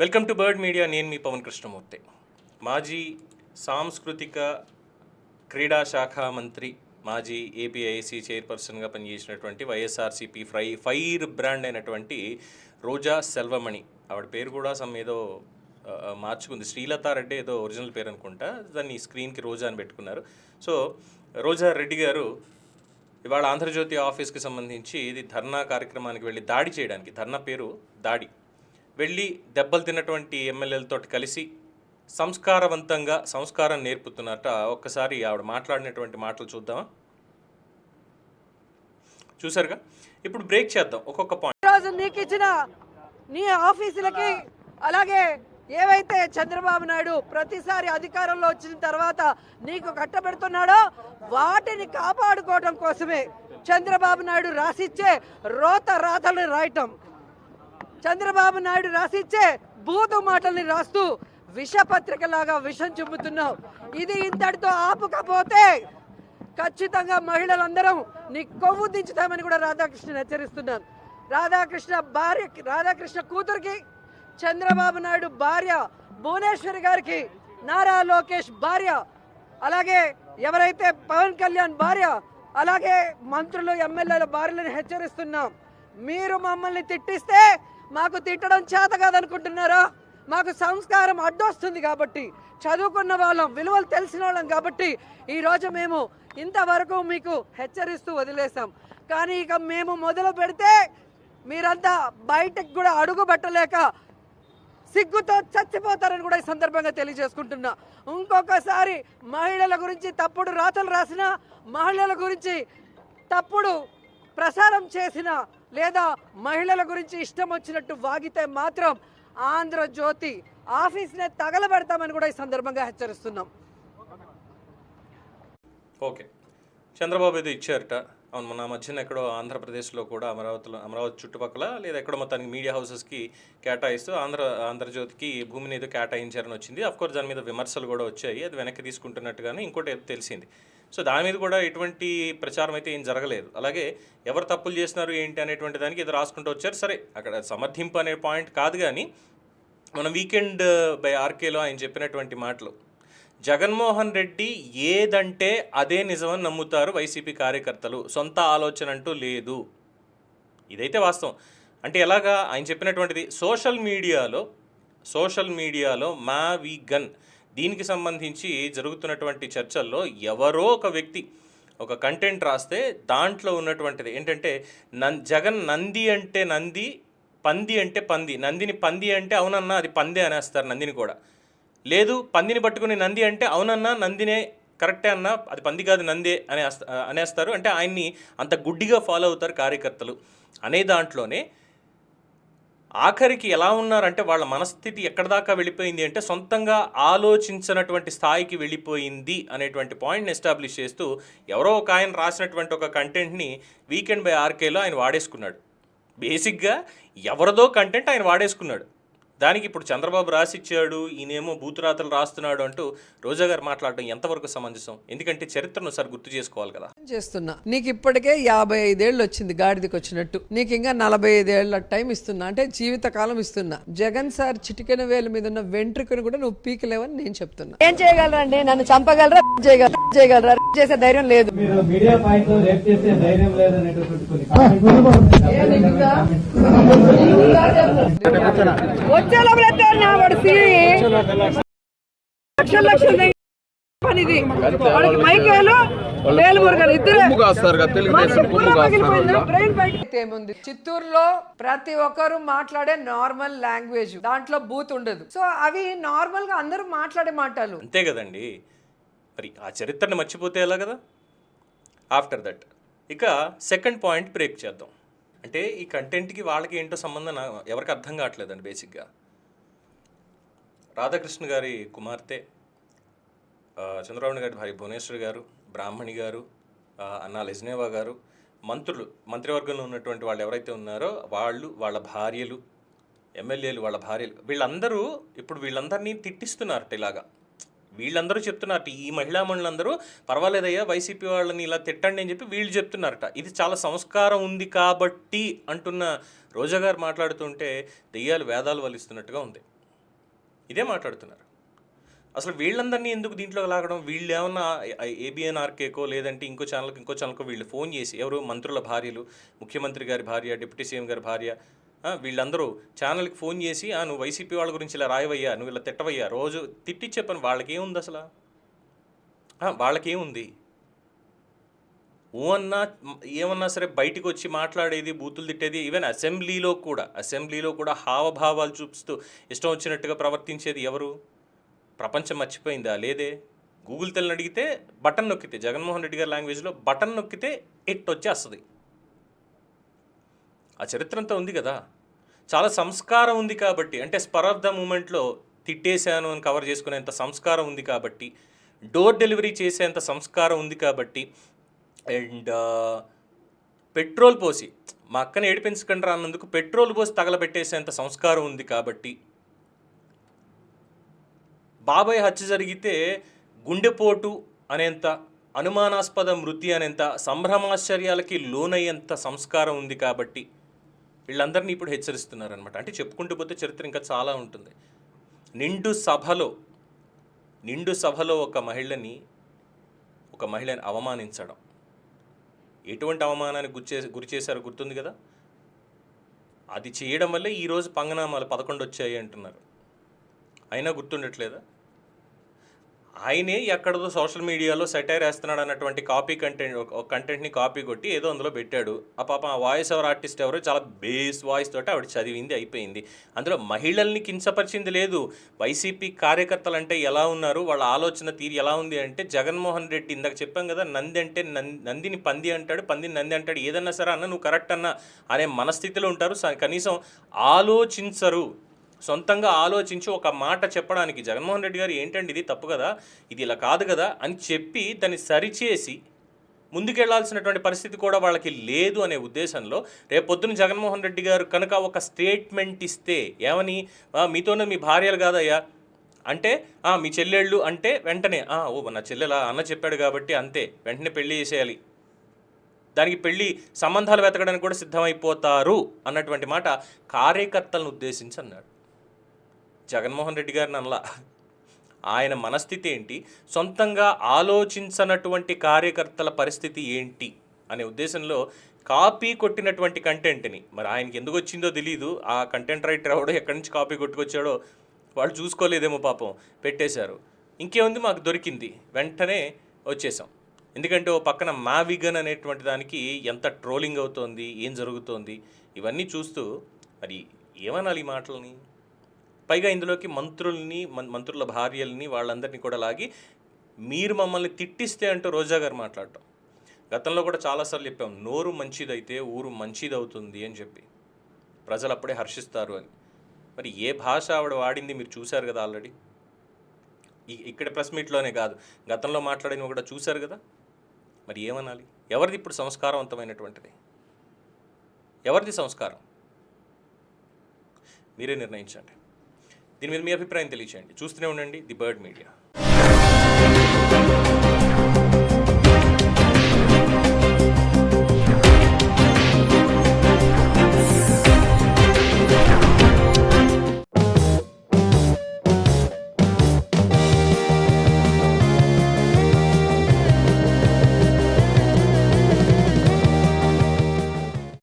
Welcome to bird media. నేను మీ పవన్ కృష్ణమూర్తి. మాజీ సాంస్కృతిక క్రీడా శాఖ మంత్రి, మాజీ ఏపీఐసి చైర్పర్సన్గా పనిచేసినటువంటి వైఎస్ఆర్సీపీ ఫైర్ బ్రాండ్ అయినటువంటి రోజా సెల్వమణి, ఆవిడ పేరు కూడా ఏదో మార్చుకుంది, శ్రీలతారెడ్డి ఏదో ఒరిజినల్ పేరు అనుకుంటా, దాన్ని స్క్రీన్కి రోజా అని పెట్టుకున్నారు. సో రోజా రెడ్డి గారు ఇవాళ ఆంధ్రజ్యోతి ఆఫీస్కి సంబంధించి ఇది ధర్నా కార్యక్రమానికి వెళ్ళి దాడి చేయడానికి, ధర్నా పేరు దాడి, వెళ్ళి దెబ్బలు తిన్నటువంటి ఎమ్మెల్యేలతో కలిసి సంస్కారవంతంగా సంస్కారం నేర్పుతున్నట్ట. ఒక్కసారి ఆవిడ మాట్లాడినటువంటి మాటలు చూద్దామా? చూసారుగా, ఇప్పుడు బ్రేక్ చేద్దాం ఒక్కొక్క పాయింట్. రోజు నీకు ఇచ్చిన నీ ఆఫీసులకి, అలాగే ఏవైతే చంద్రబాబు నాయుడు ప్రతిసారి అధికారంలో వచ్చిన తర్వాత నీకు కట్టబెడుతున్నాడో వాటిని కాపాడుకోవడం కోసమే చంద్రబాబు నాయుడు రాసిచ్చే రాతలు రాయటం, చంద్రబాబు నాయుడు రాసిచ్చే బూతు మాటల్ని రాస్తూ విషపత్రికలాగా విషం చూపుతున్నావు. ఇది ఇంతటితో ఆపుకపోతే ఖచ్చితంగా మహిళలందరం నీ కొవ్వు దించుతామని కూడా రాధాకృష్ణ హెచ్చరిస్తున్నాను. రాధాకృష్ణ కూతురికి, చంద్రబాబు నాయుడు భార్య భువనేశ్వరి గారికి, నారా లోకేష్ భార్య, అలాగే ఎవరైతే పవన్ కళ్యాణ్ భార్య, అలాగే మంత్రులు ఎమ్మెల్యేల భార్యలను హెచ్చరిస్తున్నాం. మీరు మమ్మల్ని తిట్టిస్తే మాకు తిట్టడం చేత కాదనుకుంటున్నారా? మాకు సంస్కారం అడ్డొస్తుంది కాబట్టి, చదువుకున్న వాళ్ళం, విలువలు తెలిసిన వాళ్ళం కాబట్టి ఈరోజు మేము ఇంతవరకు మీకు హెచ్చరిస్తూ వదిలేసాం. కానీ ఇక మేము మొదలు పెడితే మీరంతా బయటకు కూడా అడుగు పెట్టలేక సిగ్గుతో చచ్చిపోతారని కూడా ఈ సందర్భంగా తెలియజేసుకుంటున్నా. ఇంకొకసారి మహిళల గురించి తప్పుడు రాతలు రాసిన, మహిళల గురించి తప్పుడు ప్రసారం చేసిన, లేదా మహిళల గురించి ఇష్టం వచ్చినట్టు వాగితే మాత్రం ఆంధ్రజ్యోతి ఆఫీస్నే తగలబెడతామని కూడా ఈ సందర్భంగా హెచ్చరిస్తున్నాం. ఓకే, చంద్రబాబు ఏదో ఇచ్చారట. అవును, మన మధ్యన ఎక్కడో ఆంధ్రప్రదేశ్లో కూడా అమరావతి చుట్టుపక్కల లేదా ఎక్కడో మొత్తానికి మీడియా హౌసెస్కి కేటాయిస్తూ ఆంధ్రజ్యోతికి భూమిని ఏదో కేటాయించారని వచ్చింది. అఫ్కోర్స్ దాని మీద విమర్శలు కూడా వచ్చాయి, అది వెనక్కి తీసుకుంటున్నట్టుగానే ఇంకోటి ఏదో తెలిసింది. సో దాని మీద కూడా ఎటువంటి ప్రచారం అయితే ఏం జరగలేదు. అలాగే ఎవరు తప్పులు చేస్తున్నారు ఏంటి అనేటువంటి దానికి ఏదో రాసుకుంటూ వచ్చారు. సరే, అక్కడ సమర్థింపు అనే పాయింట్ కాదు, కానీ మన వీకెండ్ బై ఆర్కేలో ఆయన చెప్పినటువంటి మాటలు, జగన్మోహన్ రెడ్డి ఏదంటే అదే నిజమని నమ్ముతారు వైసీపీ కార్యకర్తలు, సొంత ఆలోచన అంటూ లేదు. ఇదైతే వాస్తవం. అంటే ఎలాగా ఆయన చెప్పినటువంటిది, సోషల్ మీడియాలో మా వి గన్ దీనికి సంబంధించి జరుగుతున్నటువంటి చర్చల్లో ఎవరో ఒక వ్యక్తి ఒక కంటెంట్ రాస్తే దాంట్లో ఉన్నటువంటిది ఏంటంటే, జగన్ నంది అంటే నంది, పంది అంటే పంది, నందిని పంది అంటే అవునన్నా అది పందే అనేస్తారు, నందిని కూడా. లేదు, పందిని పట్టుకుని నంది అంటే అవునన్నా నందినే కరెక్టే అన్నా అది పంది కాదు నందే అనేస్తారు. అంటే ఆయన్ని అంత గుడ్డిగా ఫాలో అవుతారు కార్యకర్తలు అనే దాంట్లోనే ఆఖరికి ఎలా ఉన్నారంటే వాళ్ళ మనస్థితి ఎక్కడ దాకా వెళ్ళిపోయింది అంటే సొంతంగా ఆలోచించినటువంటి స్థాయికి వెళ్ళిపోయింది అనేటువంటి పాయింట్ని ఎస్టాబ్లిష్ చేస్తూ ఎవరో ఒక ఆయన రాసినటువంటి ఒక కంటెంట్ని వీకెండ్ బై ఆర్కేలో ఆయన వాడేసుకున్నాడు. బేసిక్గా ఎవరిదో కంటెంట్ ఆయన వాడేసుకున్నాడు. దానికి ఇప్పుడు చంద్రబాబు రాసిచ్చాడు, ఈయనేమో బూతురాతలు రాస్తున్నాడు అంటూ రోజా గారు మాట్లాడడం ఎంతవరకు సమంజసం? ఎందుకంటే చరిత్రను ఒకసారి గుర్తు చేసుకోవాలి కదా. చేస్తున్నా, నీకు ఇప్పటికే 55 ఏళ్ళు వచ్చింది గాడిదకి వచ్చినట్టు, నీకు ఇంకా 45 ఏళ్ళ టైం ఇస్తున్నా, అంటే జీవితకాలం ఇస్తున్నా. జగన్ సార్ చిటికెన వేల మీద ఉన్న వెంట్రుకను కూడా నువ్వు పీకలేవని నేను చెప్తున్నా. ఏం చేయగలరండి? నన్ను చంపగలరా? చేయగలరా? చేసే ధైర్యం లేదు. చిత్తూరులో ప్రతి ఒక్కరు మాట్లాడే నార్మల్ లాంగ్వేజ్, దాంట్లో బూత్ ఉండదు. సో అవి నార్మల్ గా అందరూ మాట్లాడే మాటలు, అంతే కదండి. మరి ఆ చరిత్రను మర్చిపోతే ఎలా కదా. ఆఫ్టర్ దట్ ఇక సెకండ్ పాయింట్ బ్రేక్ చేద్దాం. అంటే ఈ కంటెంట్కి వాళ్ళకి ఏంటో సంబంధం ఎవరికి అర్థం కావట్లేదండి. బేసిక్గా రాధాకృష్ణ గారి కుమార్తె, చంద్రబాబు గారి భార్య భువనేశ్వరి గారు, బ్రాహ్మణి గారు, అన్నా లెజ్నేవా గారు, మంత్రివర్గంలో ఉన్నటువంటి వాళ్ళు ఎవరైతే ఉన్నారో వాళ్ళు, వాళ్ళ భార్యలు, ఎమ్మెల్యేలు వాళ్ళ భార్యలు, వీళ్ళందరూ ఇప్పుడు వీళ్ళందరినీ తిట్టిస్తున్నారట. ఇలాగా వీళ్ళందరూ చెప్తున్నారట, ఈ మహిళా మండలందరూ పర్వాలేదయ్యా వైసీపీ వాళ్ళని ఇలా తిట్టండి అని చెప్పి వీళ్ళు చెప్తున్నారట. ఇది చాలా సంస్కారం ఉంది కాబట్టి అంటున్న రోజా గారు మాట్లాడుతుంటే దెయ్యాలు వేదాలు వలిస్తున్నట్టుగా ఉంది. ఇదే మాట్లాడుతున్నారు. అసలు వీళ్ళందరినీ ఎందుకు దీంట్లో లాగడం? వీళ్ళు ఏమన్నా ఏబిఎన్ఆర్కేకో లేదంటే ఇంకో ఛానల్కో వీళ్ళు ఫోన్ చేసి, ఎవరు మంత్రుల భార్యలు, ముఖ్యమంత్రి గారి భార్య, డిప్యూటీ సీఎం గారి భార్య, వీళ్ళందరూ ఛానల్కి ఫోన్ చేసి నువ్వు వైసీపీ వాళ్ళ గురించి ఇలా రాయవయ్యా, నువ్వు ఇలా తిట్టవయ్యా, రోజు తిట్టి చెప్పను. వాళ్ళకేముంది అసలు? వాళ్ళకేముంది? అన్నా ఏమన్నా సరే బయటికి వచ్చి మాట్లాడేది, బూతులు తిట్టేది, ఈవెన్ అసెంబ్లీలో కూడా హావభావాలు చూపిస్తూ ఇష్టం వచ్చినట్టుగా ప్రవర్తించేది ఎవరు? ప్రపంచం మర్చిపోయిందా? లేదే. గూగుల్ తెల్లని అడిగితే బటన్ నొక్కితే, జగన్మోహన్ రెడ్డి గారి లాంగ్వేజ్లో బటన్ నొక్కితే వచ్చేస్తుంది. ఆ చరిత్ర అంతా ఉంది కదా. చాలా సంస్కారం ఉంది కాబట్టి, అంటే స్పర్ ఆఫ్ ద మూమెంట్లో తిట్టేశాను అని కవర్ చేసుకునేంత సంస్కారం ఉంది కాబట్టి, డోర్ డెలివరీ చేసేంత సంస్కారం ఉంది కాబట్టి, అండ్ పెట్రోల్ పోసి మా అక్కని ఏడిపించకండి అన్నందుకు పెట్రోల్ పోసి తగలబెట్టేసేంత సంస్కారం ఉంది కాబట్టి, బాబాయ్ హత్య జరిగితే గుండెపోటు అనేంత, అనుమానాస్పద మృతి అనేంత, సంభ్రమాశ్చర్యాలకి లోనయ్యేంత సంస్కారం ఉంది కాబట్టి వీళ్ళందరినీ ఇప్పుడు హెచ్చరిస్తున్నారనమాట. అంటే చెప్పుకుంటూ పోతే చరిత్ర ఇంకా చాలా ఉంటుంది. నిండు సభలో ఒక మహిళని అవమానించడం, ఎటువంటి అవమానానికి గురి చేశారో గుర్తుంది కదా. అది చేయడం వల్లే ఈరోజు పంగనామాలు 11 వచ్చాయి అంటున్నారు. అయినా గుర్తుండట్లేదా? ఆయనే ఎక్కడదో సోషల్ మీడియాలో సెటైర్ వేస్తున్నాడు అన్నటువంటి కంటెంట్ని కాపీ కొట్టి ఏదో అందులో పెట్టాడు. పాపం ఆ వాయిస్ ఓవర్ ఆర్టిస్ట్ ఎవరో చాలా బేస్ వాయిస్ తోటి ఆవిడ చదివింది, అయిపోయింది. అందులో మహిళల్ని కించపరిచింది లేదు. వైసీపీ కార్యకర్తలు అంటే ఎలా ఉన్నారు, వాళ్ళ ఆలోచన తీరు ఎలా ఉంది అంటే, జగన్మోహన్ రెడ్డి ఇందాక చెప్పాం కదా, నంది అంటే నందిని పంది అంటాడు, పందిని నంది అంటాడు, ఏదన్నా సరే అన్న నువ్వు కరెక్ట్ అన్న అనే మనస్థితిలో ఉంటారు. కనీసం ఆలోచించరు. సొంతంగా ఆలోచించి ఒక మాట చెప్పడానికి జగన్మోహన్ రెడ్డి గారు ఏంటండి ఇది తప్పు కదా, ఇది ఇలా కాదు కదా అని చెప్పి దాన్ని సరిచేసి ముందుకెళ్లాల్సినటువంటి పరిస్థితి కూడా వాళ్ళకి లేదు అనే ఉద్దేశంలో రేపొద్దున జగన్మోహన్ రెడ్డి గారు కనుక ఒక స్టేట్మెంట్ ఇస్తే, ఏమని, మీతోనే మీ భార్యలు కాదయ్యా అంటే, మీ చెల్లెళ్ళు అంటే వెంటనే నా చెల్లెలా అన్న చెప్పాడు కాబట్టి అంతే, వెంటనే పెళ్లి చేసేయాలి, దానికి పెళ్లి సంబంధాలు వెతకడానికి కూడా సిద్ధమైపోతారు అన్నటువంటి మాట కార్యకర్తలను ఉద్దేశించి అన్నాడు. జగన్మోహన్ రెడ్డి గారిని అనలా. ఆయన మనస్థితి ఏంటి, సొంతంగా ఆలోచించనటువంటి కార్యకర్తల పరిస్థితి ఏంటి అనే ఉద్దేశంలో కాపీ కొట్టినటువంటి కంటెంట్ని, మరి ఆయనకి ఎందుకు వచ్చిందో తెలీదు, ఆ కంటెంట్ రైటర్ ఎవడో ఎక్కడి నుంచి కాపీ కొట్టుకొచ్చాడో వాళ్ళు చూసుకోలేదేమో పాపం, పెట్టేశారు. ఇంకేముంది, మాకు దొరికింది, వెంటనే వచ్చేసాం. ఎందుకంటే ఓ పక్కన మా విగన్ అనేటువంటి దానికి ఎంత ట్రోలింగ్ అవుతోంది, ఏం జరుగుతోంది, ఇవన్నీ చూస్తూ మరి ఏమనాలి ఈ మాటలని. పైగా ఇందులోకి మంత్రుల భార్యల్ని వాళ్ళందరినీ కూడా లాగి మీరు మమ్మల్ని తిట్టిస్తే అంటూ రోజా గారు మాట్లాడటం. గతంలో కూడా చాలాసార్లు చెప్పాం, నోరు మంచిదైతే ఊరు మంచిదవుతుంది అని చెప్పి, ప్రజలు అప్పుడే హర్షిస్తారు అని. మరి ఏ భాష ఆవిడ వాడింది మీరు చూశారు కదా ఆల్రెడీ. ఇక్కడ ప్రెస్ మీట్లోనే కాదు, గతంలో మాట్లాడినవి కూడా చూశారు కదా. మరి ఏమనాలి? ఎవరిది ఇప్పుడు సంస్కారవంతమైనటువంటిది? ఎవరిది సంస్కారం? మీరే నిర్ణయించండి. దీని మీద మీ అభిప్రాయం తెలియచేయండి. చూస్తూనే ఉండండి ది బర్డ్ మీడియా.